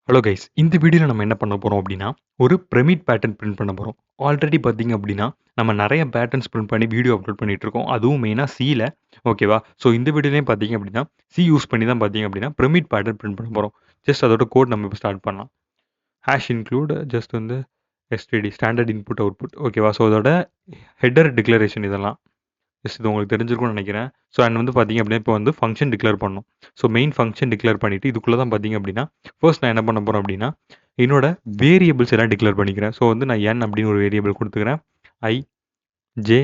Hello guys, இந்த வீடியோவில் நம்ம என்ன பண்ண போகிறோம் அப்படின்னா ஒரு பிரமிட் பேட்டர்ன் பிரிண்ட் பண்ண போகிறோம். ஆல்ரெடி பார்த்தீங்க அப்படின்னா நம்ம நிறைய பேட்டர்ன்ஸ் பிரிண்ட் பண்ணி வீடியோ அப்லோட் பண்ணிட்டு இருக்கோம். அதுவும் மெயினாக சியில். ஓகேவா? ஸோ இந்த வீடியோலையும் பார்த்தீங்க அப்படின்னா சி யூஸ் பண்ணி தான் பார்த்தீங்க அப்படின்னா பிரமிட் பேட்டர்ன் பிரிண்ட் பண்ண போகிறோம். ஜஸ்ட் அதோட கோட் நம்ம இப்போ ஸ்டார்ட் பண்ணலாம். ஹேஷ் இன்க்ளூட் ஜஸ்ட் வந்து எஸ்டிடி ஸ்டாண்டர்ட் இன்புட் அவுட்புட். ஓகேவா? ஸோ அதோட ஹெட்டர் டிக்ளரேஷன் இதெல்லாம் இது உங்களுக்கு தெரிஞ்சிருக்கும்னு நினைக்கிறேன். ஸோ அண்ட் வந்து பார்த்தீங்க அப்படின்னா இப்போ வந்து ஃபங்க்ஷன் டிக்ளேர் பண்ணணும். ஸோ மெயின் ஃபங்க்ஷன் டிக்ளேர் பண்ணிவிட்டு இதுக்குள்ளே தான் பார்த்தீங்க அப்படின்னா ஃபர்ஸ்ட் நான் என்ன பண்ண போகிறேன் அப்படின்னா என்னோட வேரியபிள்ஸ் எல்லாம் டிக்ளேர் பண்ணிக்கிறேன். ஸோ வந்து நான் என் அப்படின்னு ஒரு வேரியபிள் கொடுத்துக்கிறேன். ஐ, ஜே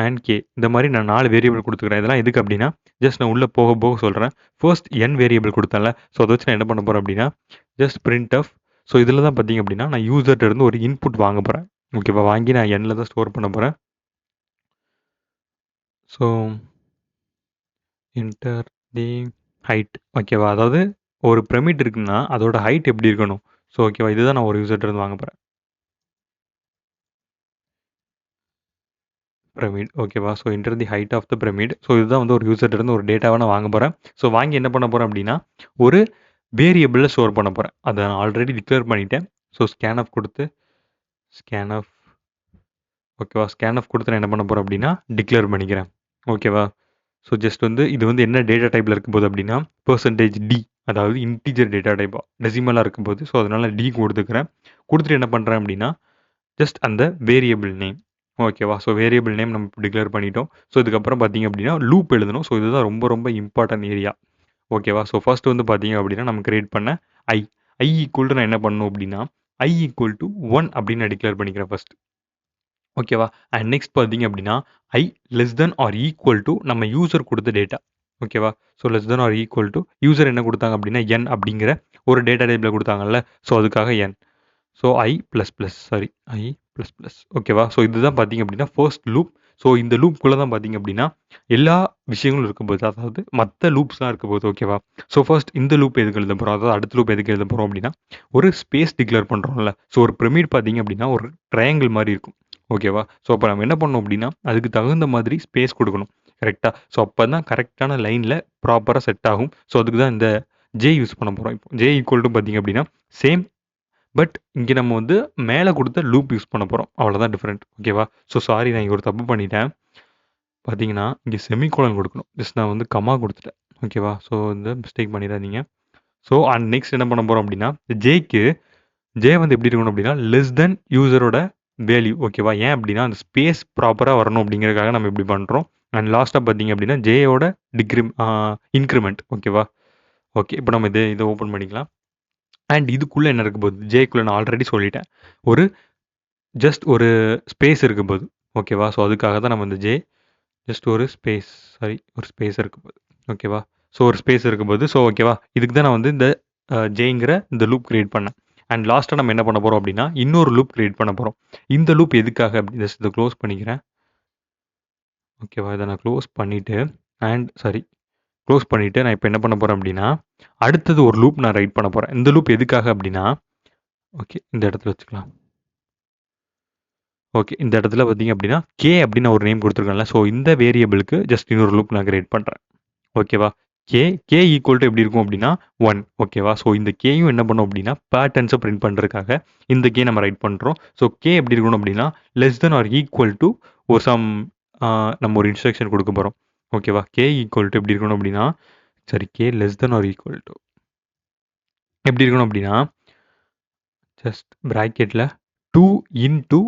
அண்ட் கே இந்த மாதிரி நான் 4 வேரியபிள் கொடுத்துக்கிறேன். இதெல்லாம் எதுக்கு அப்படின்னா ஜஸ்ட் நான் உள்ளே போக போக சொல்கிறேன். ஃபர்ஸ்ட் என் வேரியபிள் கொடுத்தேன்ல, ஸோ அதை வச்சு நான் என்ன பண்ண போகிறேன் அப்படின்னா ஜஸ்ட் பிரிண்ட் ஆஃப். ஸோ இதில் தான் பார்த்தீங்க அப்படின்னா நான் யூசர்கிட்ட இருந்து ஒரு இன்புட் வாங்க போகிறேன். ஓகேவா? வாங்கி நான் எண்ணில் தான் ஸ்டோர் பண்ண போகிறேன். So enter the height. ஓகேவா? அதாவது ஒரு பிரமிட் இருக்குன்னா அதோட ஹைட் எப்படி இருக்கணும்? ஸோ ஓகேவா? இதுதான் நான் ஒரு யூசர்கிட்ட இருந்து வாங்க போகிறேன். பிரமிட். ஓகேவா? So enter the height of the pyramid. So இதுதான் வந்து ஒரு யூசர்கிட்ட இருந்து ஒரு டேட்டாவை நான் வாங்க போகிறேன். ஸோ வாங்கி என்ன பண்ண போகிறேன் அப்படின்னா ஒரு வேரியபிளில் ஸ்டோர் பண்ண போகிறேன். அதை நான் ஆல்ரெடி டிக்ளேர் பண்ணிட்டேன். ஸோ ஸ்கேன் ஆஃப் கொடுத்து ஸ்கேன் ஆஃப். ஓகேவா? ஸ்கேன் ஆஃப் கொடுத்து நான் என்ன பண்ண போகிறேன் அப்படின்னா டிக்ளேர் பண்ணிக்கிறேன். ஓகேவா? ஸோ ஜஸ்ட் வந்து இது வந்து என்ன டேட்டா டைப்பில் இருக்கும்போது அப்படின்னா பர்சன்டேஜ் டி, அதாவது இன்டீஜர் டேட்டா டைப்பாக டெசிமலாக இருக்கும்போது. ஸோ அதனால் டி கொடுத்துக்கிறேன். கொடுத்துட்டு என்ன பண்ணுறேன் அப்படின்னா ஜஸ்ட் அந்த வேரியபிள் நேம். ஓகேவா? ஸோ வேரியபிள் நேம் நம்ம டிக்ளேர் பண்ணிட்டோம். ஸோ இதுக்கப்புறம் பார்த்தீங்க அப்படின்னா லூப் எழுதணும். ஸோ இதுதான் ரொம்ப ரொம்ப இம்பார்ட்டன்ட் ஏரியா. ஓகேவா? ஸோ ஃபர்ஸ்ட் வந்து பார்த்தீங்க அப்படின்னா நம்ம கிரியேட் பண்ண ஐ ஐ ஈக்குவல் டு நான் என்ன பண்ணணும் அப்படின்னா ஐ ஈக்குவல் டு 1 அப்படின்னு நான் டிக்ளேர் பண்ணிக்கிறேன் ஃபர்ஸ்ட். ஓகேவா? அண்ட் நெக்ஸ்ட் பார்த்தீங்க அப்படின்னா I less than or equal to நம்ம யூசர் கொடுத்த டேட்டா. ஓகேவா? So less than or equal to user என்ன கொடுத்தாங்க அப்படின்னா என் அப்படிங்கிற ஒரு டேட்டா டைப்பில் கொடுத்தாங்கல்ல. ஸோ அதுக்காக என். So I plus plus sorry I plus plus. ஓகேவா? ஸோ இதுதான் பார்த்தீங்க அப்படின்னா ஃபர்ஸ்ட் லூப். ஸோ இந்த லூப்குள்ளே தான் பார்த்தீங்க அப்படின்னா எல்லா விஷயங்களும் இருக்கும்போது, அதாவது மற்ற லூப்ஸ்லாம் இருக்கும்போது. ஓகேவா? ஸோ ஃபர்ஸ்ட் இந்த லூப் எதுக்கு எழுத போகிறோம், அதாவது அடுத்த லூப் எதுக்கு எழுத போகிறோம் அப்படின்னா ஒரு ஸ்பேஸ் டிக்ளேர் பண்ணுறோம்ல. ஸோ ஒரு பிரமிட் பார்த்தீங்க அப்படின்னா ஒரு ட்ரையாங்கிள் மாதிரி இருக்கும். ஓகேவா? ஸோ அப்போ நம்ம என்ன பண்ணணும் அப்படின்னா அதுக்கு தகுந்த மாதிரி ஸ்பேஸ் கொடுக்கணும். கரெக்டாக? ஸோ அப்போ தான் கரெக்டான லைனில் ப்ராப்பராக செட் ஆகும். ஸோ அதுக்கு தான் இந்த ஜே யூஸ் பண்ண போகிறோம். இப்போ ஜே ஈக்குவல் டு பார்த்தீங்க அப்படின்னா சேம், பட் இங்கே நம்ம வந்து மேலே கொடுத்த லூப் யூஸ் பண்ண போகிறோம். அவ்வளோதான் டிஃப்ரெண்ட். ஓகேவா? ஸோ சாரி, நான் இங்கே ஒரு தப்பு பண்ணிட்டேன். பார்த்தீங்கன்னா இங்கே செமிகோலன் கொடுக்கணும். ஜஸ்ட் நான் வந்து கமா கொடுத்துட்டேன். ஓகேவா? ஸோ இந்த மிஸ்டேக் பண்ணிடாதீங்க. ஸோ அண்ட் நெக்ஸ்ட் என்ன பண்ண போகிறோம் அப்படின்னா ஜேக்கு ஜே வந்து எப்படி இருக்கணும் அப்படின்னா லெஸ் தென் யூசரோட வேல்யூ. ஓகேவா? ஏன் அப்படின்னா அந்த ஸ்பேஸ் ப்ராப்பராக வரணும் அப்படிங்கிறதுக்காக நம்ம இப்படி பண்ணுறோம். அண்ட் லாஸ்ட்டாக பார்த்தீங்க அப்படின்னா ஜேயோட இன்க்ரிமெண்ட். ஓகேவா? ஓகே, இப்போ நம்ம இதை ஓப்பன் பண்ணிக்கலாம். அண்ட் இதுக்குள்ளே என்ன இருக்க போகுது, ஜேக்குள்ளே நான் ஆல்ரெடி சொல்லிட்டேன் ஒரு ஜஸ்ட் ஒரு ஸ்பேஸ் இருக்க போகுது. ஓகேவா? ஸோ அதுக்காக தான் நம்ம இந்த ஜே ஜஸ்ட் ஒரு ஸ்பேஸ் ஒரு ஸ்பேஸ் இருக்க போகுது. ஓகேவா? ஸோ ஒரு ஸ்பேஸ் இருக்கும்போது. ஸோ ஓகேவா? இதுக்கு தான் நான் வந்து இந்த ஜேங்கிற இந்த லூப் கிரியேட் பண்ணேன். அண்ட் லாஸ்ட்டாக நம்ம என்ன பண்ண போகிறோம் அப்படின்னா இன்னொரு லூப் கிரியேட் பண்ண போகிறோம். இந்த லூப் எதுக்காக அப்படி ஜஸ்ட் இதை க்ளோஸ் பண்ணிக்கிறேன். ஓகேவா? இதை நான் க்ளோஸ் பண்ணிவிட்டு க்ளோஸ் பண்ணிவிட்டு நான் இப்போ என்ன பண்ண போகிறேன் அப்படின்னா அடுத்தது ஒரு லூப் நான் ரைட் பண்ண போகிறேன். இந்த லூப் எதுக்காக அப்படின்னா ஓகே இந்த இடத்துல வச்சுக்கலாம். ஓகே, இந்த இடத்துல பார்த்தீங்க அப்படின்னா கே அப்படின்னு ஒரு நேம் கொடுத்துருக்கேன்ல. ஸோ இந்த வேரியபிளுக்கு ஜஸ்ட் இன்னொரு லூப் நான் கிரியேட் பண்ணுறேன். ஓகேவா? கே ஈக்குவல் டு எப்படி இருக்கும் அப்படின்னா 1. ஓகேவா? ஸோ இந்த கேயும் என்ன பண்ணும் அப்படின்னா பேட்டர்ன்ஸை பிரிண்ட் பண்ணுறதுக்காக இந்த கே நம்ம ரைட் பண்ணுறோம். ஸோ கே எப்படி இருக்கணும் அப்படின்னா less than or equal to ஒரு நம்ம ஒரு இன்ஸ்ட்ரக்ஷன் கொடுக்க போகிறோம். ஓகேவா? கே ஈக்குவல் டு எப்படி இருக்கணும் அப்படின்னா K less than or equal to எப்படி இருக்கணும் அப்படின்னா ஜஸ்ட் ப்ராக்கெட்டில் 2 இன்டூ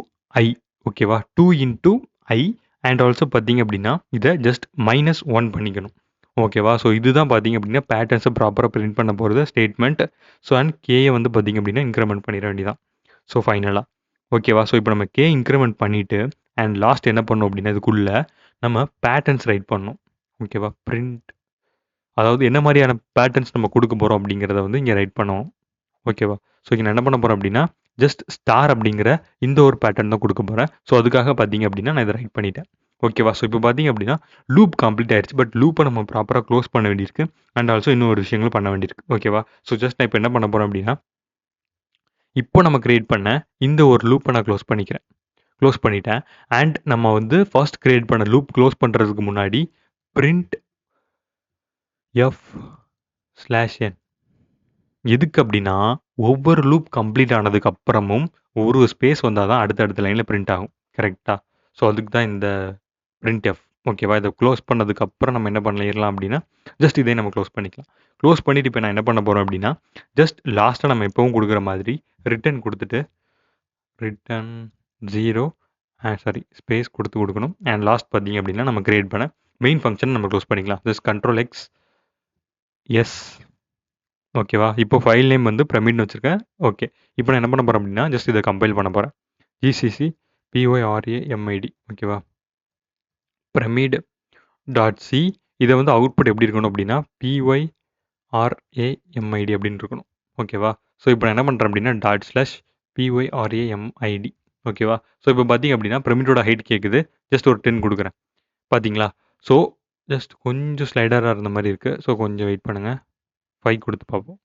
ஐ. ஓகேவா? 2 இன்டூ ஐ அண்ட் ஆல்சோ பார்த்தீங்க அப்படின்னா இதை ஜஸ்ட் -1 பண்ணிக்கணும். ஓகேவா? ஸோ இதுதான் பார்த்தீங்க அப்படின்னா பேட்டர்ன்ஸை ப்ராப்பராக பிரிண்ட் பண்ண போகிறது ஸ்டேட்மெண்ட். ஸோ அண்ட் கேயை வந்து பார்த்தீங்க அப்படின்னா இன்க்ரிமெண்ட் பண்ணிட வேண்டியதான். ஸோ ஃபைனலாக ஓகேவா? ஸோ இப்போ நம்ம கே இன்க்ரிமெண்ட் பண்ணிவிட்டு அண்ட் லாஸ்ட் என்ன பண்ணணும் அப்படின்னா இதுக்குள்ளே நம்ம பேட்டர்ன்ஸ் ரைட் பண்ணணும். ஓகேவா? பிரிண்ட், அதாவது என்ன மாதிரியான பேட்டர்ன்ஸ் நம்ம கொடுக்க போகிறோம் அப்படிங்கிறத வந்து இங்கே ரைட் பண்ணுவோம். ஓகேவா? ஸோ இங்கே நான் என்ன பண்ண போகிறேன் அப்படின்னா ஜஸ்ட் ஸ்டார் அப்படிங்கிற இந்த ஒரு பேட்டர்ன் தான் கொடுக்க போகிறேன். ஸோ அதுக்காக பார்த்தீங்க அப்படின்னா நான் இதை ரைட் பண்ணிட்டேன். ஓகேவா? ஸோ இப்போ பார்த்தீங்க அப்படின்னா லூப் கம்ப்ளீட் ஆயிடுச்சு. பட் லூப்பை நம்ம ப்ராப்பராக க்ளோஸ் பண்ண வேண்டியிருக்கு. அண்ட் ஆல்சோ இன்னும் ஒரு விஷயங்களும் பண்ண வேண்டியிருக்கு. ஓகேவா? ஸோ ஜஸ்ட் நான் இப்போ என்ன பண்ண போகிறேன் அப்படின்னா இப்போ நம்ம கிரியேட் பண்ண இந்த ஒரு லூப்பை நான் க்ளோஸ் பண்ணிட்டேன். அண்ட் நம்ம வந்து ஃபர்ஸ்ட் கிரியேட் பண்ண லூப் க்ளோஸ் பண்ணுறதுக்கு முன்னாடி பிரிண்ட் f/n எதுக்கு அப்படின்னா ஒவ்வொரு லூப் கம்ப்ளீட் ஆனதுக்கு அப்புறமும் ஒரு ஸ்பேஸ் வந்தால் தான் அடுத்த லைனில் பிரிண்ட் ஆகும். கரெக்டாக? ஸோ அதுக்கு தான் இந்த printf. ஓகேவா? இதை க்ளோஸ் பண்ணதுக்கு அப்புறம் நம்ம என்ன பண்ணிடலாம் அப்படின்னா ஜஸ்ட் இதே நம்ம க்ளோஸ் பண்ணிக்கலாம். க்ளோஸ் பண்ணிட்டு இப்போ நான் என்ன பண்ண போகிறோம் அப்படின்னா ஜஸ்ட் லாஸ்ட்டாக நம்ம எப்பவும் கொடுக்குற மாதிரி ரிட்டர்ன் கொடுத்துட்டு ரிட்டர்ன் 0 ஸ்பேஸ் கொடுக்கணும். அண்ட் லாஸ்ட் பார்த்தீங்க அப்படின்னா நம்ம கிரியேட் பண்ண மெயின் ஃபங்க்ஷன் நம்ம க்ளோஸ் பண்ணிக்கலாம். Just control X S. ஓகேவா? இப்போ ஃபைல் நேம் வந்து பிரமிட்னு வச்சுருக்கேன். ஓகே. இப்போ நான் என்ன பண்ண போகிறேன் அப்படின்னா ஜஸ்ட் இதை கம்பைல் பண்ண போகிறேன். GCC pyramid. ஓகேவா? Pyramid dot C. இதை வந்து அவுட்புட் எப்படி இருக்கணும் அப்படின்னா pyramid அப்படின்னு இருக்கணும். ஓகேவா? ஸோ இப்போ நான் என்ன பண்ணுறேன் அப்படின்னா pyramid. ஓகேவா? ஸோ இப்போ பார்த்தீங்க அப்படின்னா பிரமிடோட ஹைட் கேட்குது. ஜஸ்ட் ஒரு 10 கொடுக்குறேன். பார்த்தீங்களா? ஸோ ஜஸ்ட் கொஞ்சம் ஸ்லைடராக இருந்த மாதிரி இருக்குது. ஸோ கொஞ்சம் வெயிட் பண்ணுங்கள். 5 கொடுத்து பார்ப்போம்.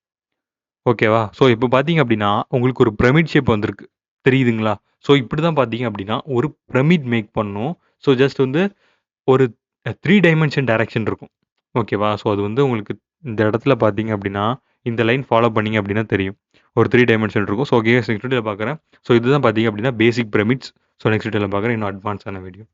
ஓகேவா? ஸோ இப்போ பார்த்தீங்க அப்படின்னா உங்களுக்கு ஒரு பிரமிட் ஷேப் வந்திருக்கு. தெரியுதுங்களா? ஸோ இப்படி தான் பார்த்தீங்க அப்படின்னா ஒரு பிரமிட் மேக் பண்ணணும். ஸோ ஜஸ்ட் வந்து ஒரு 3 டைமென்ஷன் டைரக்ஷன் இருக்கும். ஓகேவா? ஸோ அது வந்து உங்களுக்கு இந்த இடத்துல பார்த்தீங்க அப்படின்னா இந்த லைன் ஃபாலோ பண்ணீங்க அப்படின்னா தெரியும். ஒரு 3 டைமென்ஷன் இருக்கும். ஸோ ஓகே, நெக்ஸ்ட் வீடியோவில் பார்க்குறேன். ஸோ இதுதான் பார்த்தீங்க அப்படின்னா பேசிக் பிரமிட்ஸ். ஸோ நெக்ஸ்ட் வீடியோவில் பார்க்குறேன். இன்னும் அட்வான்ஸான வீடியோ.